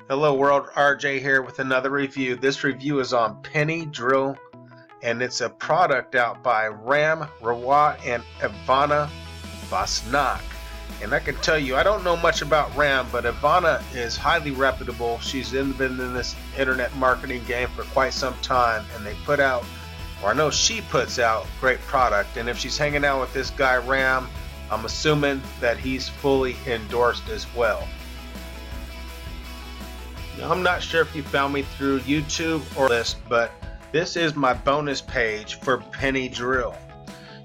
Hello world, RJ here with another review. This review is on Penny Drill, and it's a product out by Ram Rawat and Ivana Vasnak. And I can tell you, I don't know much about Ram, but Ivana is highly reputable. She's been in this internet marketing game for quite some time, and they put out, or I know she puts out, great product. And if she's hanging out with this guy Ram, I'm assuming that he's fully endorsed as well. Now, I'm not sure if you found me through YouTube or this, but this is my bonus page for Penny Drill.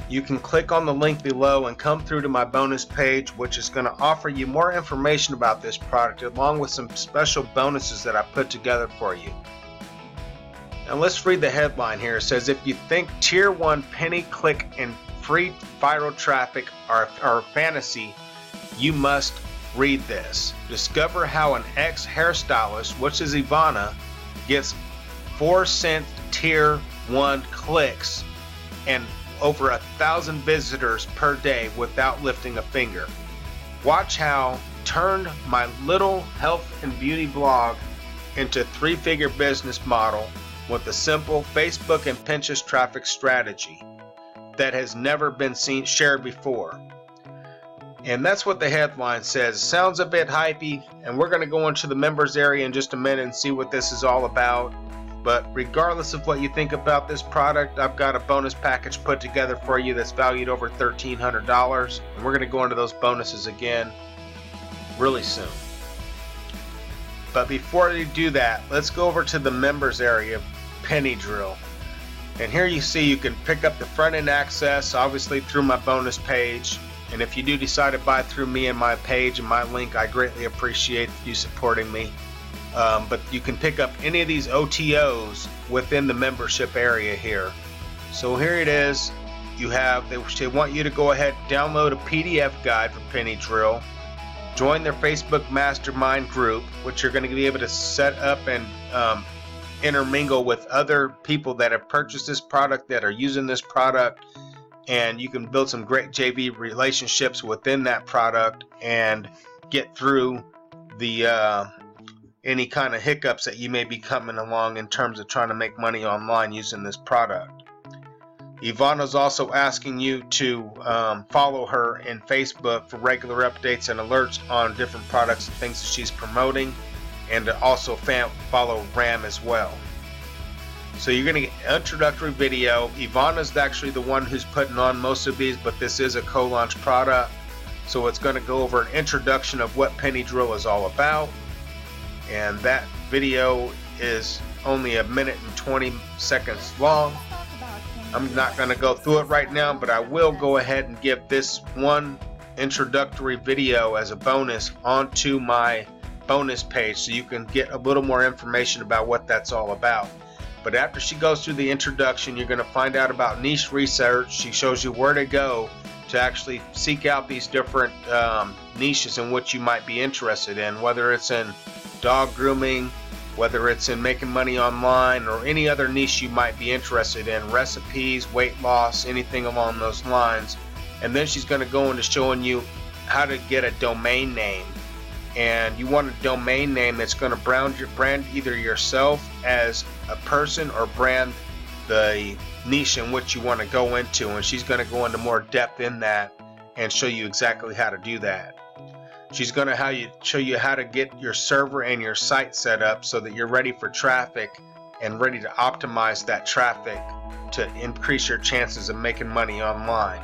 You can click on the link below and come through to my bonus page, which is going to offer you more information about this product along with some special bonuses that I put together for you. Now let's read the headline here. It says, if you think tier 1 penny click and free viral traffic are fantasy, you must read this. Discover how an ex-hairstylist, which is Ivana, gets 4-cent tier 1 clicks and over 1,000 visitors per day without lifting a finger. Watch how turned my little health and beauty blog into a 3-figure business model with a simple Facebook and Pinterest traffic strategy that has never been shared before. And that's what the headline says. Sounds a bit hypey, and we're going to go into the members area in just a minute and see what this is all about. But regardless of what you think about this product, I've got a bonus package put together for you that's valued over $1,300, and we're going to go into those bonuses again really soon. But before we do that, let's go over to the members area of Penny Drill. And here you see you can pick up the front end access, obviously through my bonus page. And if you do decide to buy through me and my page and my link, I greatly appreciate you supporting me. But you can pick up any of these OTOs within the membership area here. So here it is. You have, they want you to go ahead and download a PDF guide for Penny Drill. Join their Facebook Mastermind group, which you're going to be able to set up and intermingle with other people that have purchased this product, that are using this product. And you can build some great JV relationships within that product and get through the any kind of hiccups that you may be coming along in terms of trying to make money online using this product. Ivana's also asking you to follow her in Facebook for regular updates and alerts on different products and things that she's promoting, and to also follow Ram as well. So you're going to get an introductory video. Ivana's actually the one who's putting on most of these, but this is a co-launch product. So it's going to go over an introduction of what Penny Drill is all about. And that video is only 1minute and 20 seconds long. I'm not going to go through it right now, but I will go ahead and give this one introductory video as a bonus onto my bonus page so you can get a little more information about what that's all about. But after she goes through the introduction, you're going to find out about niche research. She shows you where to go to actually seek out these different niches in which you might be interested in, whether it's in dog grooming, whether it's in making money online, or any other niche you might be interested in, recipes, weight loss, anything along those lines. And then she's going to go into showing you how to get a domain name. And you want a domain name that's going to brand either yourself as a person or brand the niche in which you want to go into. And she's going to go into more depth in that and show you exactly how to do that. She's going to show you how to get your server and your site set up so that you're ready for traffic and ready to optimize that traffic to increase your chances of making money online.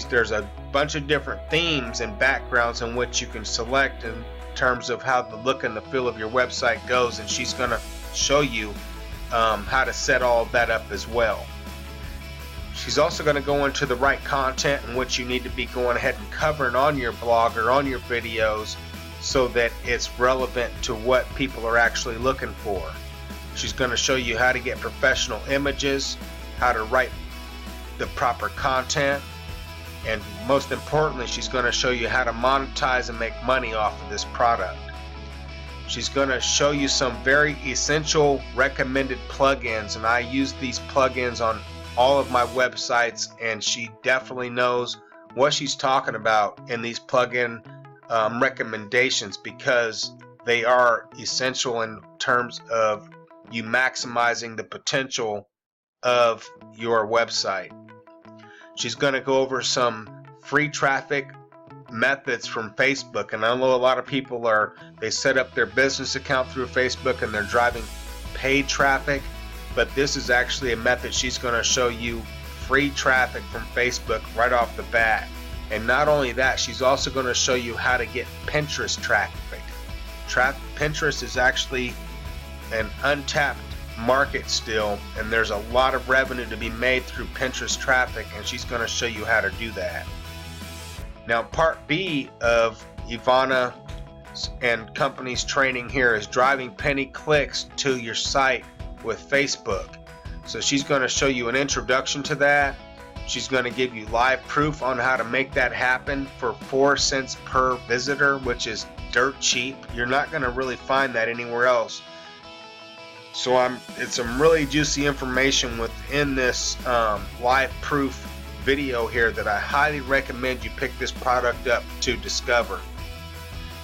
There's a bunch of different themes and backgrounds in which you can select in terms of how the look and the feel of your website goes, and she's going to show you how to set all of that up as well. She's also going to go into the right content in which you need to be going ahead and covering on your blog or on your videos so that it's relevant to what people are actually looking for. She's going to show you how to get professional images, how to write the proper content, and most importantly, she's going to show you how to monetize and make money off of this product. She's going to show you some very essential recommended plugins, and I use these plugins on all of my websites, and she definitely knows what she's talking about in these plugin recommendations, because they are essential in terms of you maximizing the potential of your website. She's going to go over some free traffic methods from Facebook, and I know a lot of people they set up their business account through Facebook and they're driving paid traffic, but this is actually a method she's going to show you free traffic from Facebook right off the bat. And not only that, she's also going to show you how to get Pinterest traffic. Pinterest is actually an untapped market still, and there's a lot of revenue to be made through Pinterest traffic, and she's going to show you how to do that. Now, part B of Ivana and company's training here is driving penny clicks to your site with Facebook. So she's going to show you an introduction to that. She's going to give you live proof on how to make that happen for 4 cents per visitor, which is dirt cheap. You're not going to really find that anywhere else. So it's some really juicy information within this live proof video here that I highly recommend you pick this product up to discover.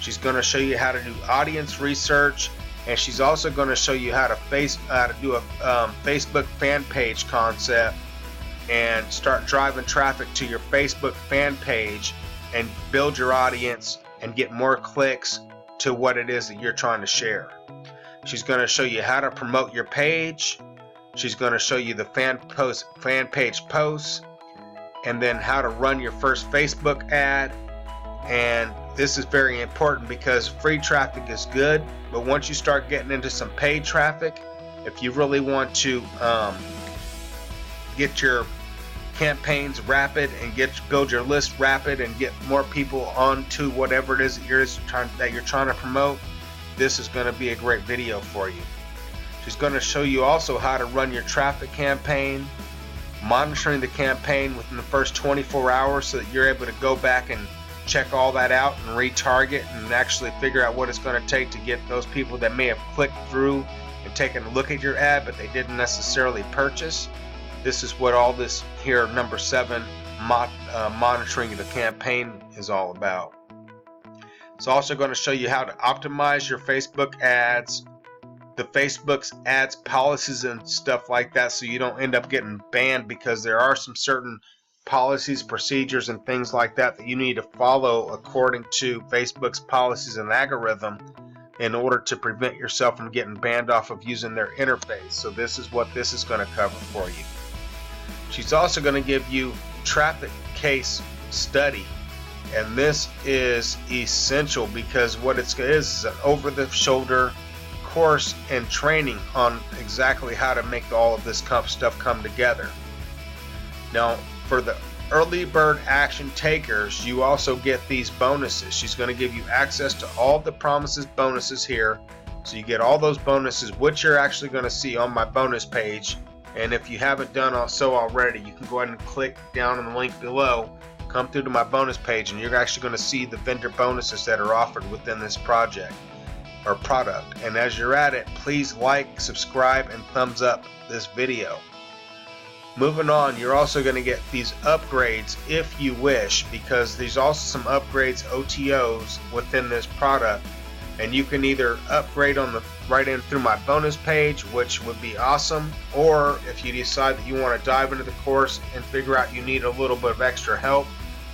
She's going to show you how to do audience research, and she's also going to show you how to do a Facebook fan page concept and start driving traffic to your Facebook fan page and build your audience and get more clicks to what it is that you're trying to share. She's going to show you how to promote your page. She's going to show you the fan page posts, and then how to run your first Facebook ad. And this is very important because free traffic is good, but once you start getting into some paid traffic, if you really want to get your campaigns rapid and build your list rapid and get more people onto whatever it is that you're trying to promote, this is going to be a great video for you. She's going to show you also how to run your traffic campaign, monitoring the campaign within the first 24 hours so that you're able to go back and check all that out and retarget and actually figure out what it's going to take to get those people that may have clicked through and taken a look at your ad but they didn't necessarily purchase. This is what all this here, number 7, monitoring the campaign, is all about. It's also going to show you how to optimize your Facebook ads, the Facebook's ads policies and stuff like that, so you don't end up getting banned, because there are some certain policies, procedures, and things like that that you need to follow according to Facebook's policies and algorithm in order to prevent yourself from getting banned off of using their interface. So this is what this is going to cover for you. She's also going to give you traffic case study, and this is essential because what it is an over-the-shoulder course and training on exactly how to make all of this stuff come together. Now, for the early bird action takers, you also get these bonuses. She's going to give you access to all the promises bonuses here, so you get all those bonuses, which you're actually going to see on my bonus page. And if you haven't done so already, you can go ahead and click down on the link below, come through to my bonus page, and you're actually going to see the vendor bonuses that are offered within this project or product. And as you're at it, please like, subscribe, and thumbs up this video. Moving on, you're also going to get these upgrades if you wish, because there's also some upgrades, OTOs, within this product, and you can either upgrade right in through my bonus page, which would be awesome, or if you decide that you want to dive into the course and figure out you need a little bit of extra help,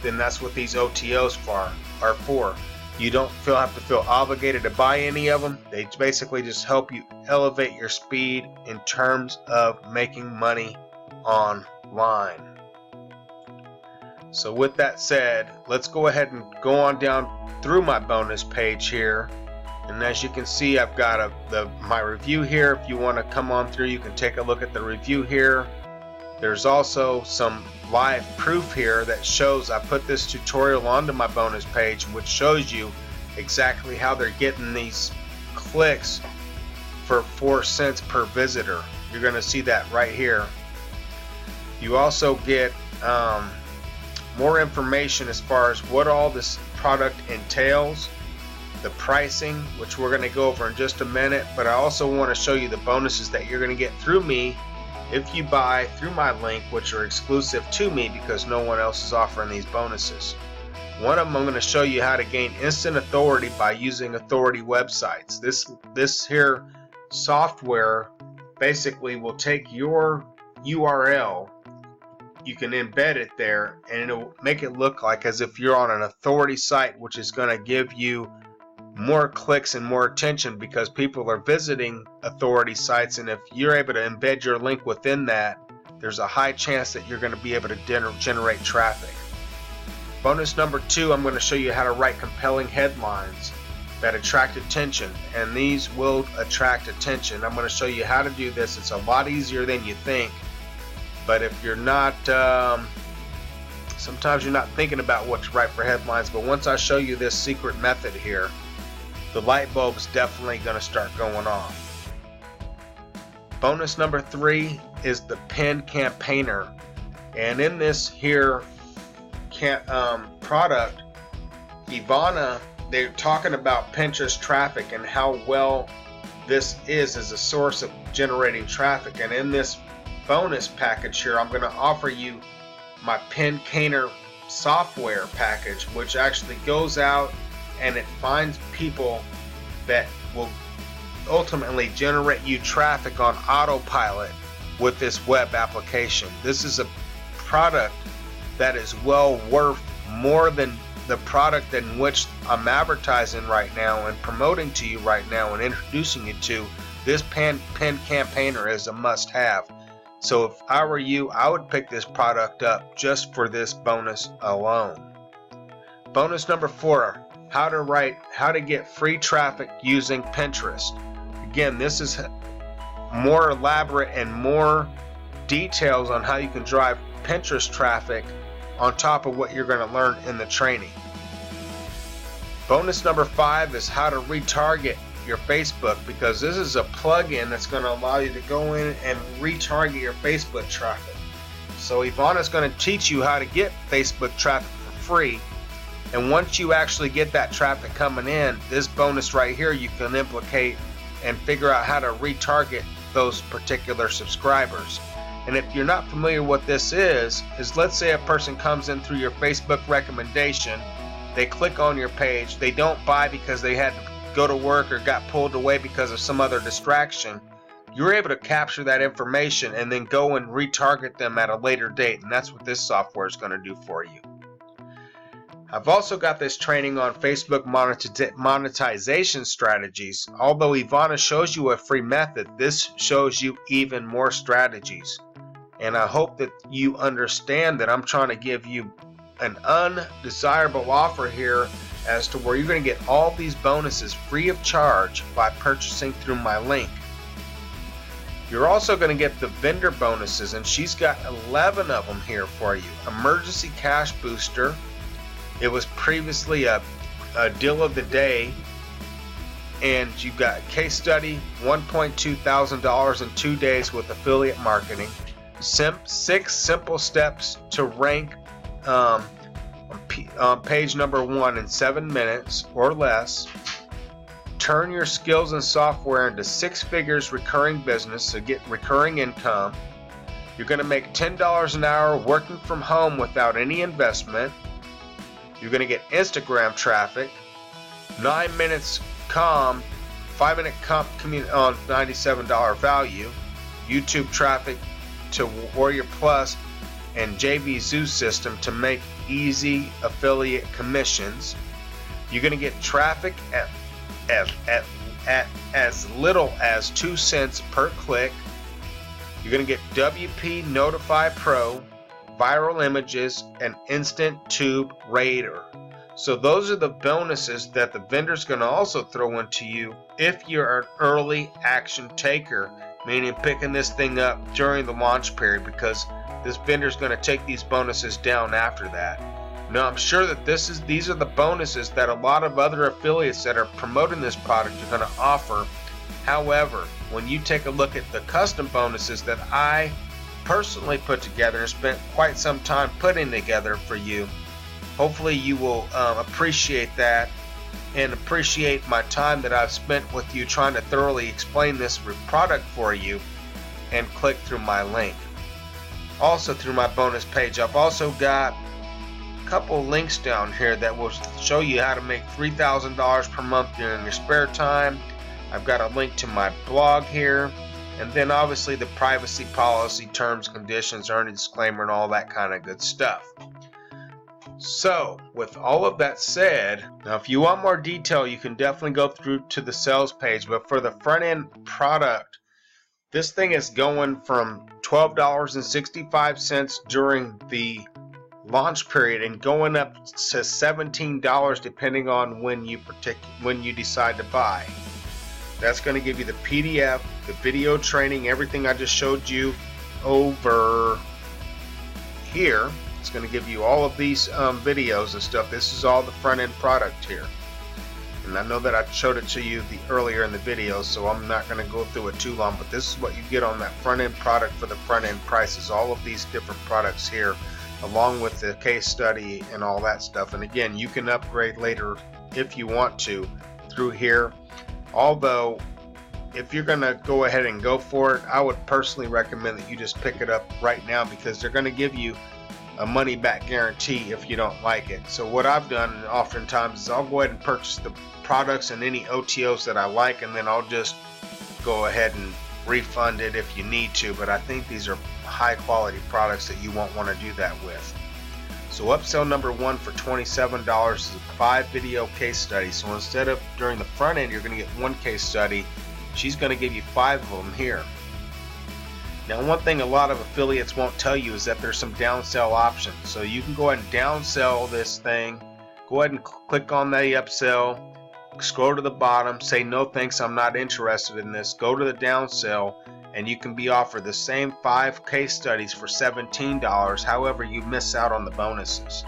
then that's what these OTOs are for. You don't have to feel obligated to buy any of them. They basically just help you elevate your speed in terms of making money online. So with that said, let's go ahead and go on down through my bonus page here. And as you can see, I've got my review here. If you want to come on through, you can take a look at the review here. There's also some live proof here that shows, I put this tutorial onto my bonus page, which shows you exactly how they're getting these clicks for 4 cents per visitor. You're going to see that right here. You also get more information as far as what all this product entails, the pricing, which we're going to go over in just a minute, but I also want to show you the bonuses that you're going to get through me if you buy through my link, which are exclusive to me because no one else is offering these bonuses. One of them I'm going to show you how to gain instant authority by using authority websites. This here software basically will take your URL, you can embed it there, and it'll make it look like as if you're on an authority site, which is going to give you more clicks and more attention because people are visiting authority sites, and if you're able to embed your link within that, there's a high chance that you're going to be able to generate traffic. Bonus number 2, I'm going to show you how to write compelling headlines that attract attention, and these will attract attention. I'm going to show you how to do this. It's a lot easier than you think, but if you're not sometimes you're not thinking about what to write for headlines, but once I show you this secret method here, the light bulb's definitely going to start going off. Bonus number 3 is the pin campaigner, and in this here product, Ivana, they're talking about Pinterest traffic and how well this is as a source of generating traffic. And in this bonus package here, I'm going to offer you my pin campaigner software package, which actually goes out and it finds people that will ultimately generate you traffic on autopilot with this web application. This is a product that is well worth more than the product in which I'm advertising right now and promoting to you right now and introducing you to. This pin campaigner is a must-have. So if I were you, I would pick this product up just for this bonus alone. Bonus number 4, how to get free traffic using Pinterest. Again, this is more elaborate and more details on how you can drive Pinterest traffic on top of what you're going to learn in the training. Bonus number 5 is how to retarget your Facebook, because this is a plugin that's going to allow you to go in and retarget your Facebook traffic. So Ivana's going to teach you how to get Facebook traffic for free, and once you actually get that traffic coming in, this bonus right here you can implicate and figure out how to retarget those particular subscribers. And if you're not familiar what this is let's say a person comes in through your Facebook recommendation, they click on your page, they don't buy because they had to go to work or got pulled away because of some other distraction. You're able to capture that information and then go and retarget them at a later date, and that's what this software is going to do for you. I've also got this training on Facebook monetization strategies. Although Ivana shows you a free method, this shows you even more strategies. And I hope that you understand that I'm trying to give you an undesirable offer here as to where you're going to get all these bonuses free of charge by purchasing through my link. You're also going to get the vendor bonuses, and she's got 11 of them here for you. Emergency cash booster. It was previously a deal of the day, and you've got case study, $1.2 thousand in 2 days with affiliate marketing. 6 simple steps to rank on page number 1 in 7 minutes or less. Turn your skills and software into 6 figures recurring business to get recurring income. You're going to make $10 an hour working from home without any investment. You're going to get Instagram traffic, 9 minutes calm, 5-minute comp on $97 value, YouTube traffic to Warrior Plus and JV Zoo system to make easy affiliate commissions. You're going to get traffic at as little as 2 cents per click. You're going to get WP Notify Pro, viral images, and instant tube raider. So those are the bonuses that the vendor's going to also throw into you if you're an early action taker, meaning picking this thing up during the launch period, because this vendor's going to take these bonuses down after that. Now, I'm sure that these are the bonuses that a lot of other affiliates that are promoting this product are going to offer. However, when you take a look at the custom bonuses that I personally put together and spent quite some time putting together for you, hopefully you will appreciate that and appreciate my time that I've spent with you trying to thoroughly explain this product for you, and click through my link. Also through my bonus page, I've also got couple links down here that will show you how to make $3,000 per month during your spare time. I've got a link to my blog here, and then obviously the privacy policy, terms, conditions, earning disclaimer, and all that kind of good stuff. So with all of that said, now if you want more detail, you can definitely go through to the sales page, but for the front end product, this thing is going from $12.65 during the launch period and going up to $17 depending on when you decide to buy. That's going to give you the PDF, the video training, everything I just showed you over here. It's going to give you all of these videos and stuff. This is all the front end product here. And I know that I showed it to you earlier in the video, so I'm not going to go through it too long, but this is what you get on that front end product for the front end prices. All of these different products here, along with the case study and all that stuff. And again, you can upgrade later if you want to through here. Although, if you're going to go ahead and go for it, I would personally recommend that you just pick it up right now, because they're going to give you a money back guarantee if you don't like it. So what I've done oftentimes is I'll go ahead and purchase the products and any OTOs that I like, and then I'll just go ahead and refund it if you need to. But I think these are high quality products that you won't want to do that with. So upsell number 1 for $27 is a 5 video case study. So instead of during the front end you're going to get 1 case study, she's going to give you 5 of them here. Now, one thing a lot of affiliates won't tell you is that there's some downsell options. So you can go ahead and downsell this thing. Go ahead and click on the upsell, scroll to the bottom, say no thanks, I'm not interested in this, go to the downsell, and you can be offered the same 5 case studies for $17. However, you miss out on the bonuses.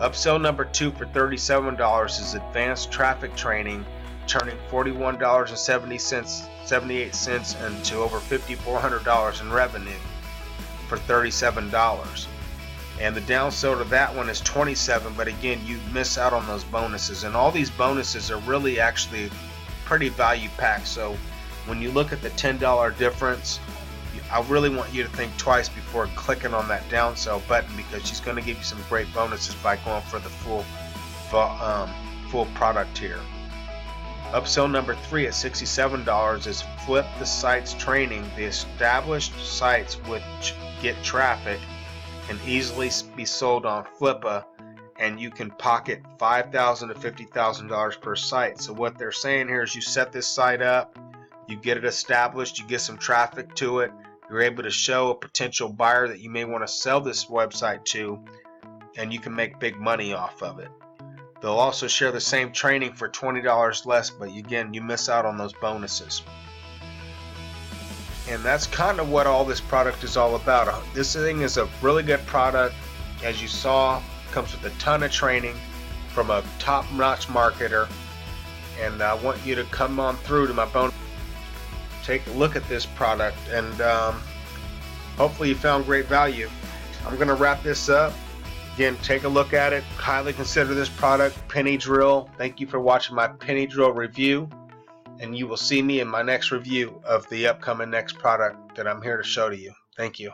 Upsell number 2 for $37 is advanced traffic training, turning $41.78 into over $5,400 in revenue for $37. And the downsell to that one is $27, but again, you miss out on those bonuses. And all these bonuses are really actually pretty value packed. So when you look at the $10 difference, I really want you to think twice before clicking on that downsell button, because she's going to give you some great bonuses by going for the full product here. Upsell number 3 at $67 is Flip the Sites training. The established sites which get traffic can easily be sold on Flippa, and you can pocket $5,000 to $50,000 per site. So what they're saying here is you set this site up, you get it established, you get some traffic to it, you're able to show a potential buyer that you may want to sell this website to, and you can make big money off of it. They'll also share the same training for $20 less, but again, you miss out on those bonuses. And that's kind of what all this product is all about. This thing is a really good product. As you saw, it comes with a ton of training from a top-notch marketer. And I want you to come on through to my bonus. Take a look at this product, and hopefully you found great value. I'm going to wrap this up. Again, take a look at it. Highly consider this product, Penny Drill. Thank you for watching my Penny Drill review, and you will see me in my next review of the upcoming next product that I'm here to show to you. Thank you.